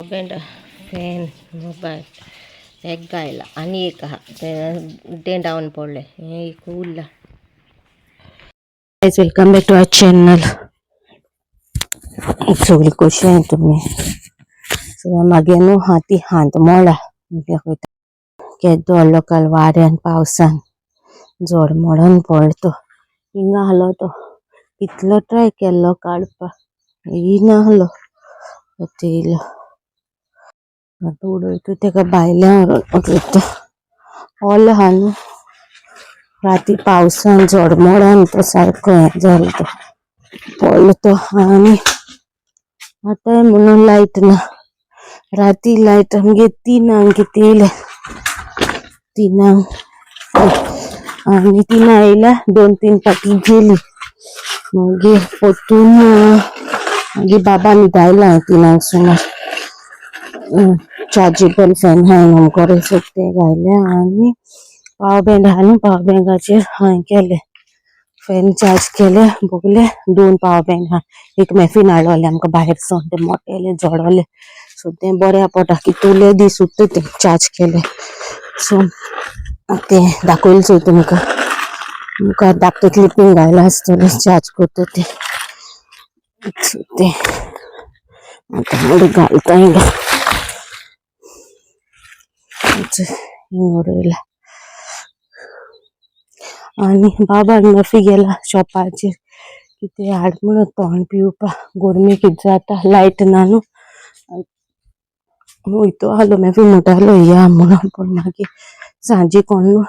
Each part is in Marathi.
बेंड फॅन मोबाईल एक गायला आणि एक हा डेंडावून पडले हे उरला. Welcome back to our channel. सगळी कशी आहे तुम्ही सगळ्या मागे न्हू हाती हात मोडा केदो काल वाऱ्यान पावसान जोड मोडून पडतो हिंगा आलो तो कितलो ट्राय केलो काडपा येयनाहलो येयलो आता उडयता तेका भायल्यान उडयता ओलो हा न्हू राती पावसान जोड मोडोन तो सारको हें जालो तो पडलो तो आनी आतां म्हणून लायट ना राती लायट आमगे 3 कितें येयले 3 आनी 3 येयल्या 2-3 फाटी गेली मागीर परतून मागीर बाबा न्हिदायला 3 सुमार चार्जेबल फॅन हाय आमकोडे सो ते घायले आनी पावर बँक आहा न्हू पावर बँकाचेर हांवें केले फॅन चार्ज केले बगले 2 पावर बँक हा एक मॅफिन हाडलोले आमकां भायरसून ते मोटेले जोडोले सो ते बऱ्या पडटा कितुले दीस उरता ते चार्ज केले सो ते दाखयले चोय तुमकां धाकटे क्लिपींग घायला आसतले चार्ज करता ते सो ते आतां घालता हिंगा उडयला आनी बाबा मॅफी गेला शॉपाचेर कितें हाड म्हणून तोंड पिवपा गोरमे कितें जाता लायट ना न्हू वयतो आहलो मॅफी म्हणटालो या म्हणून पूण मागीर सांजे कोण न्हू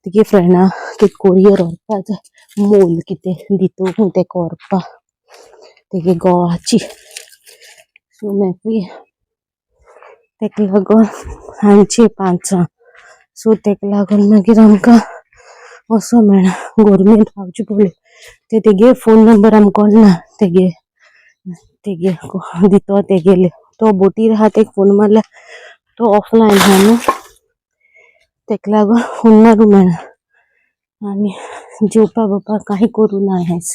तेगे फ्रेंडा कितें कोरियर व्हरपा जाय मोल कितें दितो तेका व्हरपा तेगे घोवाची सो मॅफी तेका लागोन सांजचे 5 सो तेका लागोन मागीर आमकां वसो मेळना गोरमेंट रावचे पडले तेगे फोन नंबर आमकां ना तेगे दितो तेगेले तो बोटीर आहा तेका फोन मारल्यार तो ऑफलायन आहा न्हू तेका लागोन फोन मारूं मेळना आनी जेवपा बिवपा कांय करूं ना आयज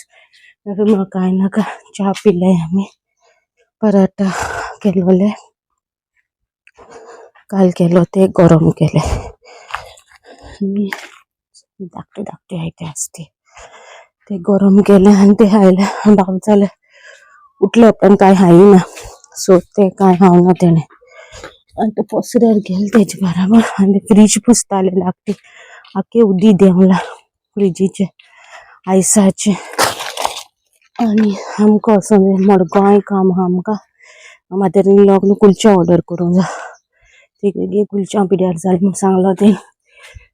म्हाका कांय नाका च्या पिले आमी पराठा केलोले काल केलो ते गरम केले धाकटे धाकटे आहाय ते आसते ते गरम केले आनी ते खायले बाब जाले उठले पण कांय खायना सो ते कांय खावना तेणे आनी तो पसऱ्यार गेले तेजे बराबर आनी फ्रीज पुसताले धाकटे आख्खे उदी देंवला फ्रिजीचे आयसाचे आनी आमकां असो मडगांव काम आहा आमकां माथेर न्हू कुल्चा ऑर्डर करूंक जाय तेगे कुल्चा पिड्यार जालें म्हूण सांगलो ते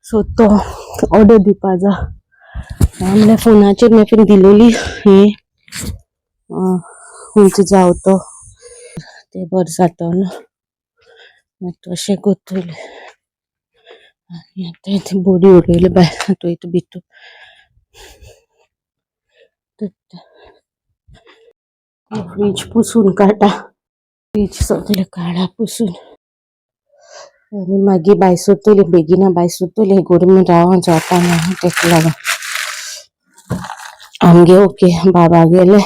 सो तो ऑर्डर दिवपा जाय म्हणल्यार फोनाचेर मॅफीन दिलोली हे खंयचो जावो तो ते बरें जातो न्हू तशें कोत्तोले आनी आतां इथे बोडी उडयले भायर आतां वयता भितूर फ्रीज पुसून काडटा फ्रीज सगळें काडा पुसून आनी मागीर भायर सरतली बेगिना भायर सरतली गोरमेंट रावोन जावपाना तेका लागोन आमगे ओके बाबा गेले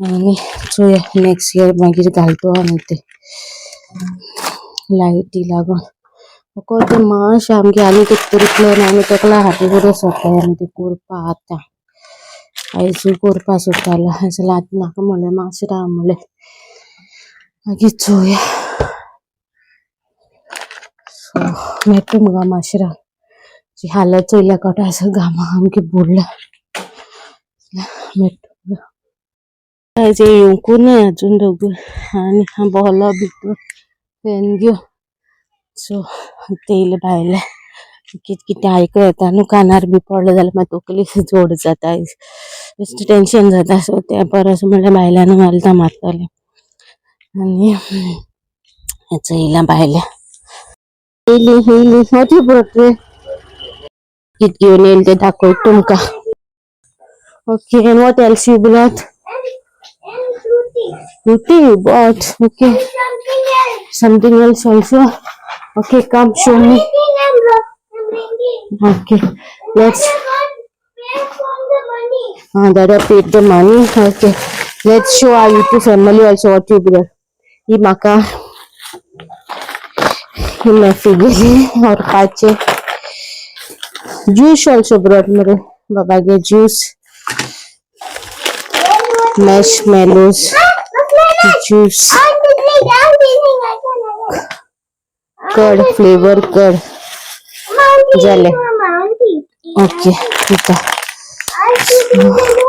आनी चोया नेक्स्ट इयर मागीर घालतो आमी ते लायटी लागोन ते मातशें आमगे आनी कितें तरी प्लॅन आमी तेका लागोन हाती बरो सोदताय आमी ते करपा आतां आयजूय करपा सोदतालो आयज आतां नाका म्हणलें मातशें राव म्हणलें मागीर चोया मेळटा तुमकां मातशें राव जी हालत चोयल्या कोटा आसा घामा आमगे बुडला मेळटा आयज येवंकूच ना आजून दोगूय आनी बोलो भितूर फॅन घेवन सो येयले भायले कितें कितें आयको येता न्हू कानार बी पडलो जाल्यार मागीर तकली जोड जाता आयज बेश्टें टेंशन जाता सो ते परस म्हणलें भायल्यान घालता मारतलें आनी चोयल्या भायल्या येयली वोट बरे कितें घेवन येयलें तें दाखयता तुमकां okay end what else you brought fruity but okay something else also okay come show me okay let's Dada paid the money okay let's show our YouTube family also what you brought ही म्हाका ही मेफी गेली और पाचे ज्यूस ऑल्सो ब्रॉट मरे बाबा गे juice marshmallows juice curd flavor curd झाले ओके ठीक आहे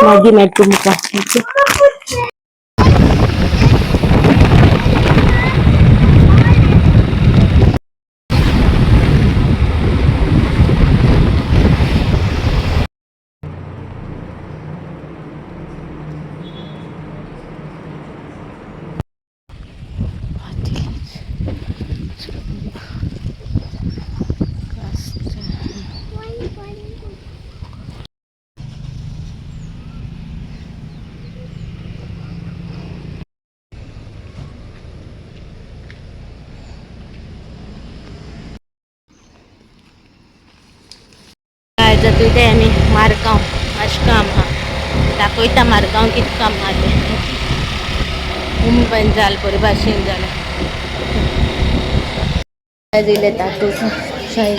मॅगी मॅट तुमका काय जातो ते आम्ही मारगाव आशकाम हा दाखवता मारगाव किती काम आले मुंबईन जाल परी भाशेन झालं काय दिले तातूच शाही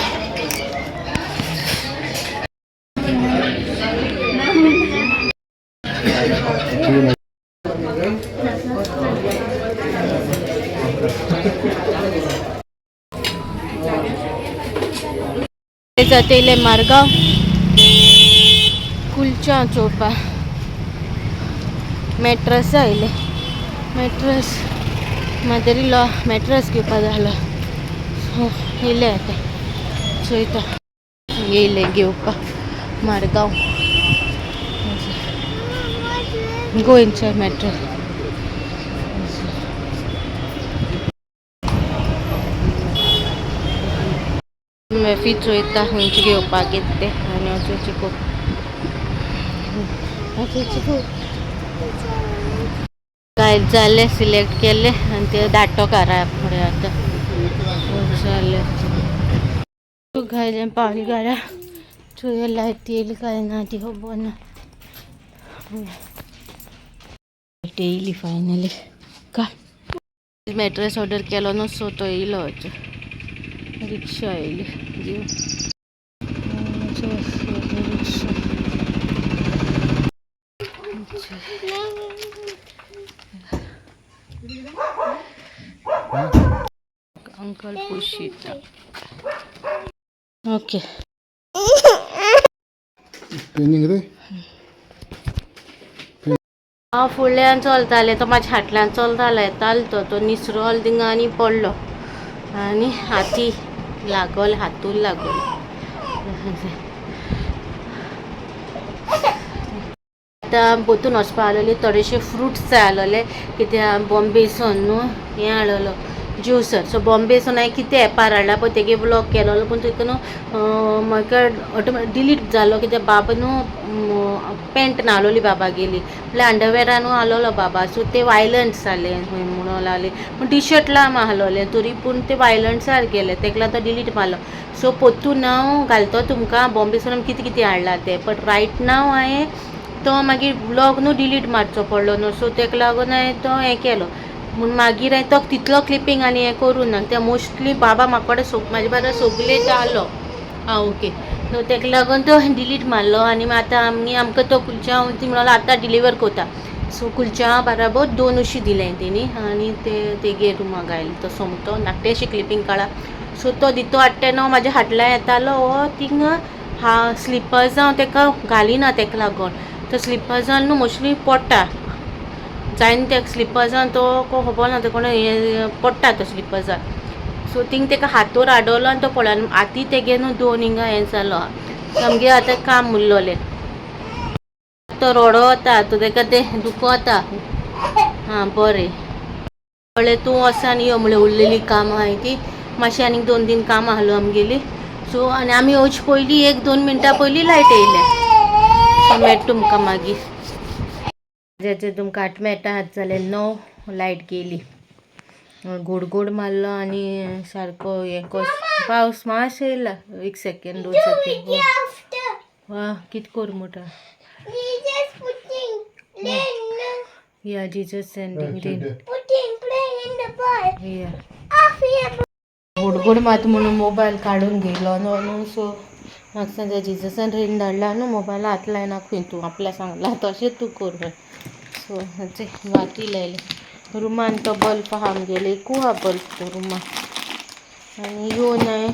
जातेले मारगाव कुलचा चोपा मॅट्रस आयले मॅट्रस मादरी लो मॅट्रस घेवपा जालो सो येयले आतां चोयता येयले घेवपा मारगाव गोंयचे मॅट्रस मेफी चोयता खंयचे घेवपाक येते आनी अशें चिको काय जाले सिलेक्ट केले आनी ते धाडटो घरा फुडें आतां जाले तूं घायलें पावली घरा चोय लायट येयली काय ना ती खबर ना येयली फायनली काय मॅट्रेस ऑर्डर केलो नसो तो येयलो रिक्षा येयली अंकल पुशीता ओके हांव फुडल्यान चलतालें तो म्हाज्या फाटल्यान चलतालो येतालो तो निसरोल थिंगा आनी पडलो आनी हाती लागल हातून लागल आतां पोतून वचपा आसलेली थोडेशे फ्रुट्स जाय आसलेले कित्याक बॉम्बेसून न्हू हें हाडलो ज्युसर सो बॉम्बेसून हांवें कितें एपार हाडला पळय तेगे ब्लॉक केलो पूण तितून म्हाका ऑटोमॅटीक डिलीट जालो कित्याक बाबा न्हू पॅन्ट न्हालोली बाबा गेली म्हणल्यार अंडरवेरानू आसलोलो बाबा सो ते वायलंट्स जाले खंय म्हणून लागले पूण टी शर्ट लांब आसलोले तरी पूण ते वायलंट्सार गेले तेका लागून तो डिलीट मारलो सो पोत्तून हांव घालतो तुमकां बॉम्बेसून कितें कितें हाडला तें बट रायट नाव हांवें तो मागीर ब्लॉग न्हू डिलीट मारचो पडलो न्हू सो तेका लागून हांवें तो हें केलो म्हूण मागीर हांवें तो तितलो क्लिपींग आनी हें करूं ना ते मोस्टली बाबा म्हाका कडेन म्हाजे बारा सगळे जालो आं ओके सो तेका लागून तो डिलीट मारलो आनी आतां आमकां तो कुलच्या ती म्हणलो आतां डिलिव्हर करता सो कुलच्या बराबर 2 अशी दिलें तेणी आनी ते तेगे रुमाक घायले तो सोमतो धाकटे अशी क्लिपींग काडा सो तो दितो हाडटा न्हू म्हाज्या फाटल्यान येतालो हो थिंगा स्लिपर्स हांव तेका घालिना तेका लागून तो स्लिपर्सान न्हू मोस्टली पडटा जायन त्या स्लिपर्सान तो खबर ना तो कोण पडटा तो स्लिपर्सान सो थिंग तेका हातोर हाडलो आनी तो पडलो हाती तेगे न्हू 2 हिंगा हें जालो सामकें आतां काम उरलोलें तो रडो वता तो तेका तें दुखोता हां बरें कळ्ळें तूं वोसा आनी यो म्हणलें उरलेलीं कामां हाय ती मातशें आनीक 2-3 कामां आसलो आमगेली सो आनी आमी येवचे पयलीं 1-2 मिनटां पयलीं लायट येयलें सो मेळटा तुमकां मागीर जेचे तुमकां 8 मेळटा जाल्यार 9 लायट गेली गोड मारलो आनी सारको हें पावस मातशें येयला 1 सेकंड 2 सेकंड वा कितें करूं म्हणटा या जीजस सेंडिंग रेन गुडगुड मात म्हणून मोबाईल काढून गेलो न्हू. सो म्हाका सांगता जिजसान रेन धाडला न्हू मोबायल हातलाय ना खंय तूं आपल्या सांगला तशेंच तूं कर. सो वाती लायले रुमान तो बल्ब आहा आमगेले एकू हा बल्ब तो रुमान आनी येवन हांवें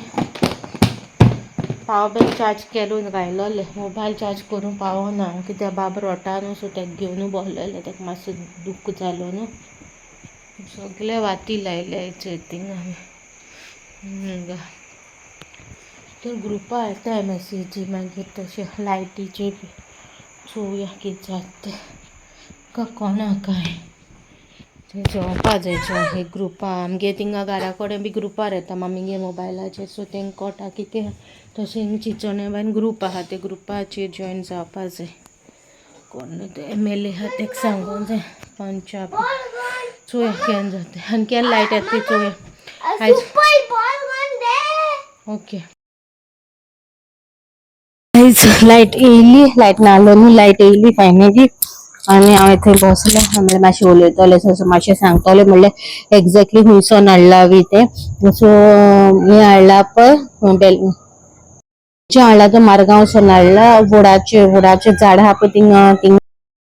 पावर बँक चार्ज करून गायलोले मोबायल चार्ज करून पावना कित्याक बाब रोटा न्हू. सो तेका घेवन भोंवलेले तेका मातसो दूख जालो न्हू. सगळे वाती लायले थिंग हांवें तर ग्रुपा येताय मॅसेजी मागीर तशें लायटीचे बी चोवया कितें जाता तें कोणा काय थंय जेवपा जाय एक ग्रुपा आमगे थिंगा घरा कडेन बी ग्रुपार येता मम्मीगे मोबायलाचेर. सो तेंका कोटा कितें तशें चिचोण्या बायन ग्रूप आहा ते ग्रुपाचेर जॉयन जावपा जाय. कोण ते MLA आहा तेका सांगूंक जाय पंचाक चोवया केन्ना जाता आनी केन्ना लायट येता ती चोवया आयज. ओके आयज लायट येयली लायट नासलो न्हू लायट येयली फायनली आनी हांवें थंय बसलें म्हणल्यार मातशें उलयतलें सो मातशें सांगतलें म्हणल्यार एक्झॅक्टली खंयसर हाडला बी तें. सो हें हाडला पळय हाडला तो मारगांवसून हाडला वोडाचे झाड आहा पळय थिंगा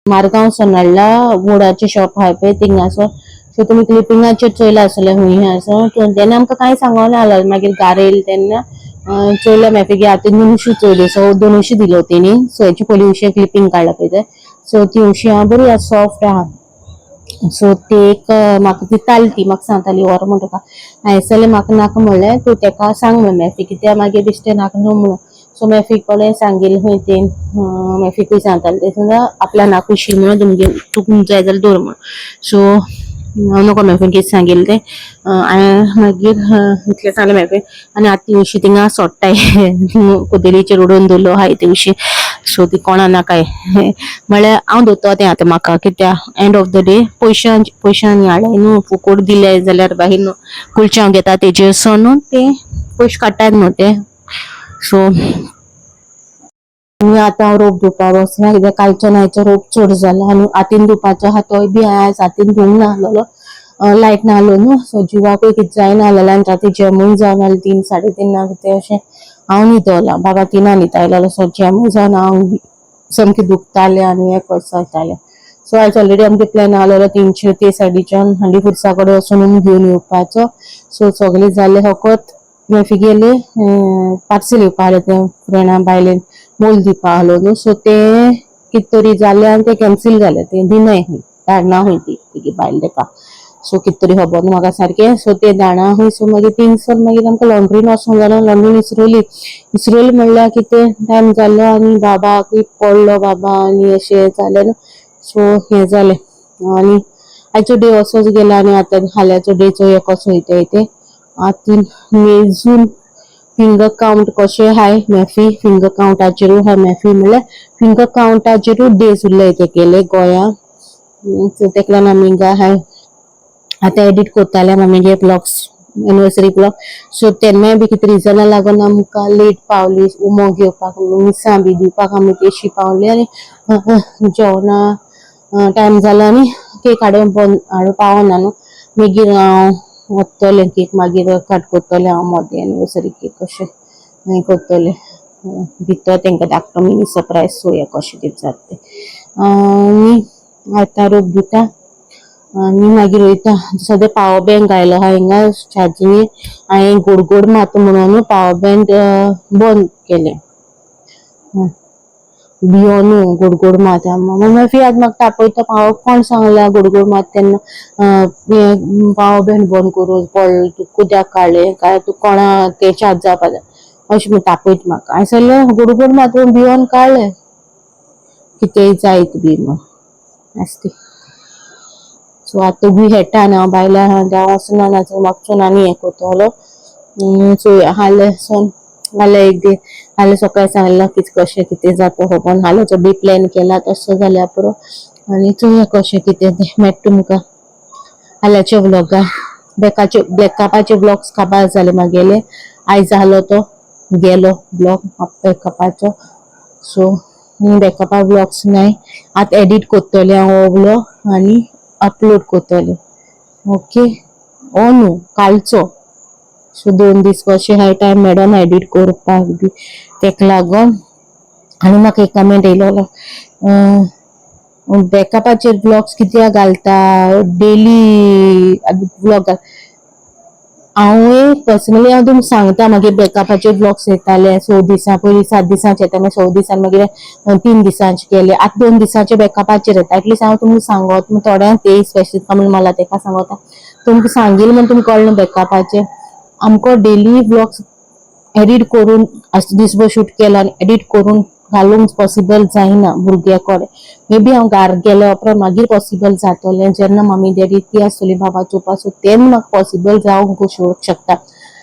मारगांवसून हाडला वोडाचें शॉप आहा पळय थिंगासोन. सो तुमी क्लिपिंगाचेर चोयला आसतलें हूंय आसा तेन्ना आमकां कांय सांगोंक नाहलें मागीर घारा येयली तेन्ना चोयलें मेळपी आतां 200 चोयल्यो. सो 200 दिल्यो तेणी. सो हेची पयलीं उशे क्लिपिंग काडला पळय ते सो ती उशी आहा बरी आहा सॉफ्ट आहा. सो ती एक म्हाका दिताली ती म्हाका सांगताली व्हर म्हूण तुका हांवें जाल्यार म्हाका नाका म्हणलें तूं तेका सांग म्हणलें मेफी कित्याक मागीर बेश्टें नाका न्हू म्हणून. सो मेफीक कोणें सांगिल्लें खंय तें मेफीकूय सांगतालें तें सुद्दां आपल्या नाकुशी म्हणून तुमगे तुका जाय जाल्यार दवर म्हणून. सो नको मेफीन कितें सांगिल्लें तें हांवें मागीर इतलें सांगलें मेफीक आनी आतां ती उशी थिंगा सोडटाय कुदेलीचेर उडोवन दवरल्यो आहाय ती उशी. सो ती कोणा नाकाय म्हणल्यार हांव दवरतलो तें आतां म्हाका कित्याक एंड ऑफ द डे पयशांनी हाडलाय न्हू फुकट दिले जाल्यार भायर न्हू कुलचांव हांव घेता तेजेर सो न्हू ते पयशे काडटात न्हू ते. सो आतां हांव रोप धुवपा बसलें कित्याक कालच्यान आयचो रोप चड जाला आनी हातीन धुवपाचो आहा तोय बी हांवें आयज हातीन धुवंक नाहलेलो लायट नाहलो न्हू. सो जिवाकूय कितें जायना जालें आनी राती जेवणूय जावना जालें 3 3:30 कितें अशें हांव न्हिदोलां बाबा 3 न्हिदतायलो सो जेवणूय जावन हांव सामकें दुखतालें आनी हें कशें जातालें. सो आयज ऑलरेडी आमगे प्लॅन आहलेलो तेंचे ते सायडीच्यान हांडी खुर्सा कडेन वचून घेवन येवपाचो. सो सगळें जालें फकत मेफी गेले पार्सल येवपा आहलें तें फ्रेंडा बायलेन मोल दिवपा आहलो न्हू. सो तें कितें तरी जालें आनी तें कॅन्सील जालें तें दिनाय खंय धाडना खंय ती तेगे बायल तेका. सो कितें तरी खबर ना म्हाका सारकें. सो तें धाडना खंय सो मागीर थिंगसर मागीर आमकां लॉन्ड्रीन वचूंक जालें. लॉन्ड्रीन इसरोली म्हणल्यार कितें टायम जालो आनी बाबाकूय पडलो बाबा आनी अशें जालें न्हू. सो हें जालें आनी आयचो डे असोच गेलो आनी आतां फाल्यांचो डे चोवया कसो वयता तें. आतां मेजून फिंगर काउंट कशें आहाय मेफी फिंगर काउंटाचेरूय आहा मेफी म्हणल्यार फिंगर काउंटाचेरूय डेज उरल्याय तेगेले गोंया. सो तेका लागून आमी आहाय आतां एडीट कोत्तालें आमगे ब्लॉग्स एनिवर्सरी ब्लॉग. सो तेन्नाय बी कितें रिजना लागून आमकां लेट पावली उमो घेवपाक मिसां बी दिवपाक आमी तेशी पावली आनी जेवणा टायम जालो आनी केक हाडूंक पावना न्हू. मागीर हांव वतलें केक मागीर कट कोत्तलें हांव मोदें एनिवर्सरी केक कशें हें कोत्तलें दितो तेंकां धाकटो मिनी सरप्रायज चोवया कशें कितें जाता तें. आनी आतां रोप दिता आनी मागीर वयता. सद्या पावर बँक आयलो आहा हिंगा चार्जिंगेक हांवें गोड मात म्हणून पावर बँक बंद केलें भियो न्हू गोड मात मेफी आज म्हाका तापयता पावर कोण सांगला गोड मात तेन्ना पावर बँक बंद करून पडलें तूं कित्याक काडलें काय तूं कोणा तें चार्ज जावपा जाय अशें म्हूण तापयता म्हाका. हांवें सांगलें गोड मात भियोन काडलें कितेंय जायत बी म्हूण आसती. सो आतां बी हेट्टा आनी हांव बायलां देवा वचना म्हाका चोन आनी हें कोत्तलो चोवया नाल्यार एक दीस नाल्यार सकाळीं सांगलें कितें कशें कितें जाता खबर ना. हाल्याचो बी प्लॅन केला तसो जाल्यार पुरो आनी चोवया कशें कितें तें मेळटा तुमकां हाल्याच्या ब्लॉगार ब्लॅक कापाचे ब्लॉग्स काबार जाले म्हागेले. आयज आहलो तो गेलो ब्लॉग ब्लॅक कापाचो. सो ब्लॅक कापा ब्लॉग्स नाय आतां एडिट कोत्तलें हांव हो ब्लॉग आनी अपलोड कोत्तलें. ओके हो न्हू कालचो. सो 2 दीस कशें हाय टायम मेळो ना एडिट करपाक बी तेका लागोन. आनी म्हाका एक कमेंट येयलो बॅकअपाचेर ब्लॉग्स कित्याक घालता डेली ब्लॉग. हांव पर्सनली हांव तुमकां सांगता मागीर बॅकअपाचे ब्लॉग्स येताले 6 दिसां पयलीं 7 दिसांचे येता मागीर 6 दिसान मागीर 3 दिसांचे केले आतां 2 दिसांचे बॅकअपाचेर येता. एटलीस्ट हांव तुमकां सांगत थोड्यांक ते स्पेसिफीक कमेंट मला तेका सांगता तुमकां सांगिल्लें म्हण तुमकां कळ्ळें बॅकअपाचेर. आमकां डेली ब्लॉग्स एडिट करून दिसभर शूट केला आनी एडिट करून घालूंक पॉसिबल जायना भुरग्या कडेन. मे बी हांव घार गेल्या उपरांत मागीर पॉसिबल जातलें जेन्ना मम्मी डॅडी ती आसतली बाबा चोवपा सो तेन्ना म्हाका पॉसिबल जावंक शकता.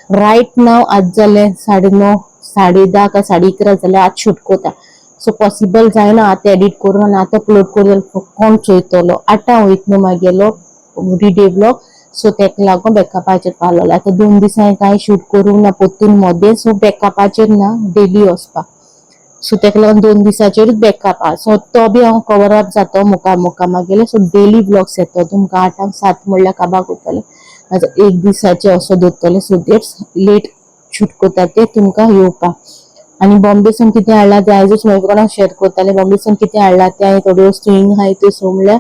रायट नाव आज जाले 9:30 10:30 काय 11:30 जाल्यार आज शूट कोता. सो पॉसिबल जायना आतां एडिट करून आनी आतां अपलोड करून कोण चोयतलो. आतां वयतलो मागेलो डे ब्लॉग. सो तेका लागून बॅकअपाचेर घाललो. आतां 2 दिसा हांवें कांय शूट करूंक ना पोत्तून मोदें सो बॅकअपाचेर ना डेली वचपाक. सो तेका लागून 2 दिसाचेरूच बॅकअप आहा. सो तो बी हांव कवर अप जातो मुखार मागेले. सो डेली ब्लॉग्स येतो तुमकां 8 7 म्हणल्यार काबाक उरतले. आतां 1 दिसाचे असो दवरतले सो देट्स लेट शूट कोता ते तुमकां येवपाक. आनी बॉम्बेसून कितें हाडला ते आयजूच कोणाक शेअर करताले. बॉम्बेसून कितें हाडला ते हांवें थोड्यो वस्तू हिंग आहाय त्यो सो म्हणल्यार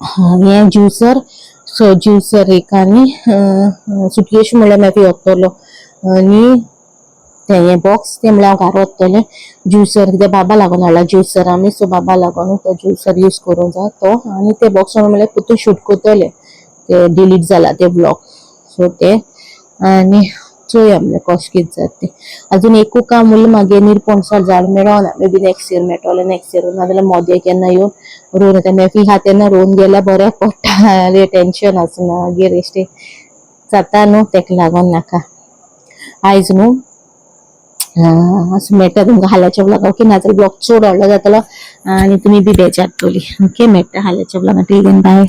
हें ज्युसर. सो ज्युसर एक आनी सुटकेश म्हणल्यार मागीर वतलो आनी हे बॉक्स ते म्हणल्यार हांव घरा वतलें. ज्युसर कित्याक बाबा लागून हाडला ज्युसर आमी. सो बाबा लागून तो ज्युसर यूज करूंक जाय तो. आनी ते बॉक्स म्हणल्यार पोत्तून शूट कोतले ते डिलीट जाला ते ब्लॉग. सो ते आनी चोया म्हणल्यार कशें कितें जाता तें. अजून एकू काम उरलें मागे निरपणसा झाड मेळोना. मे बी नेक्स्ट इयर मेळटलें नेक्स्ट इयर नाजाल्यार मोदें केन्ना येवन रोवन येता. मेफी हा तेन्ना रोवन गेल्यार बऱ्याक पडटा टेन्शन आसना मागीर एश्टें जाता न्हू तेका लागोन नाका आयज न्हू असं मेळटा तुमकां हाल्याच्या ब्लॉग. ओके नाजाल्यार ब्लॉग चड व्हडलो जातलो आनी तुमी बी बेजारतली. ओके मेळटा हाल्याच्या ब्लॉगान. Till then bye.